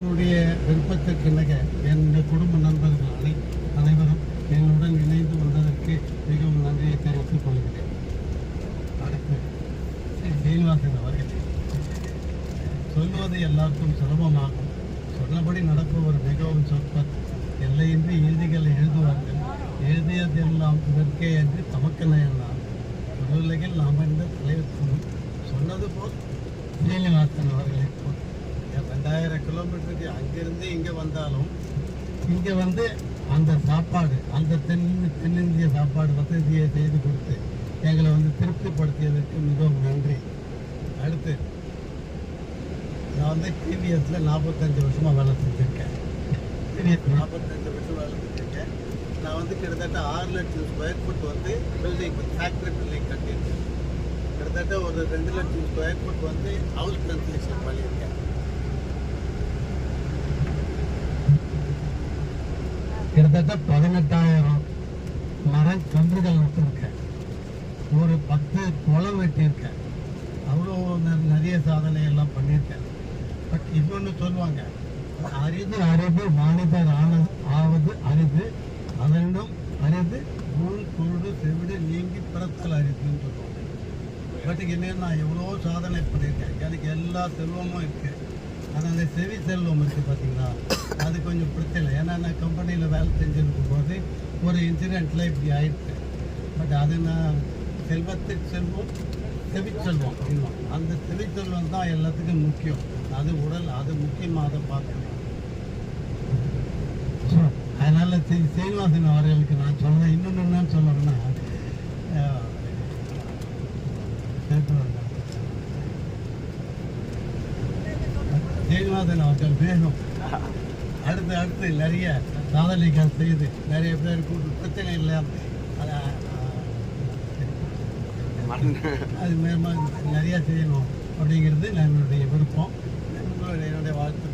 என்னுடைய விருப்பத்திற்கிணங்க என்னுடைய குடும்ப நண்பர்கள் அனைவரும் என்னுடன் இணைந்து வந்ததற்கு மிகவும் நன்றியை தெரிவித்துக் கொள்கிறேன். அடுத்து சீனிவாசன் அவர்கள் சொல்வது எல்லாருக்கும் சுலபமாகும், சொன்னபடி நடப்பவர் மிகவும் சொற்பர். எல்லையின்றி எழுதிகள் எழுதுவார்கள், எழுதியதெல்லாம் இதற்கே என்று தமக்கென எண்ணார். உலகில் நாம் இந்த தலைவர் சொன்னது போல் சீனிவாசன் அவர்களை போல் 2000 கிலோமீட்டருக்கு அங்கிருந்து இங்கே வந்தாலும் இங்கே வந்து அந்த சாப்பாடு, அந்த தென்னிந்திய சாப்பாடு வசதியை செய்து கொடுத்து எங்களை வந்து திருப்திப்படுத்தியதற்கு மிகவும் நன்றி. அடுத்து நான் வந்து டிவிஎஸ்ல 45 வருஷமாக வேலை செஞ்சுருக்கேன். டிவிஎஸ் 45 வருஷம் வேலை செஞ்சுருக்கேன். நான் வந்து கிட்டத்தட்ட 6 லட்சம் ஸ்கொயர் ஃபுட் வந்து பில்டிங், ஃபேக்ட்ரி பில்டிங் கட்டியிருக்கேன். கிட்டத்தட்ட ஒரு 2 லட்சம் ஸ்கொயர் ஃபுட் வந்து ஹவுஸ் கன்ஸ்ட்ரக்ஷன் பண்ணியிருக்கேன். கிட்டத்தட்ட 18,000 மரம் கன்றுகள் நட்டிருக்கேன். ஒரு 10 குளம் வெட்டியிருக்கேன். அவ்வளோ நிறைய சாதனை எல்லாம் பண்ணியிருக்கேன். பட் இன்னொன்று சொல்லுவாங்க, அரிது அரிது மானிடர் ஆவது அரிது, அதனிடம் அரிது ஊழ் குருடு செவிடு நீங்கி பிறத்தல் அரிதுன்னு சொல்லுவாங்க. பட் என்னென்னு நான் எவ்வளோ சாதனை பண்ணியிருக்கேன். எனக்கு எல்லா செல்வமும் இருக்குது. ஆனால் அந்த செவி செல்வம் இருக்குது பார்த்தீங்களா, அது கொஞ்சம் பிரச்சனை. ஏன்னா நான் கம்பெனியில் வேலை செஞ்சுருக்கும் போது ஒரு இன்சிடெண்ட்டில் இப்படி ஆயிடுச்சு. பட் அது நான் செல்வத்துக்கு செல்வம் செவிச்செல்வம் இன்னும் அந்த செவிச்செல்வம் தான் எல்லாத்துக்கும் முக்கியம். அது உடல், அது முக்கியமாக அதை பார்க்கணும். அதனால் சீனிவாசன் அவர்களுக்கு நான் சொல்கிறேன். இன்னொன்று என்னன்னு சொல்லணும்னா, சீனிவாசன் அவர்கள் வேணும் அடுத்து நிறைய சாதனைகள் செய்து நிறைய பேர் பிரச்சனை இல்லை அது மேலே நிறையா செய்யணும் அப்படிங்கிறது என்னுடைய விருப்பம், என்னுடைய வாழ்த்து.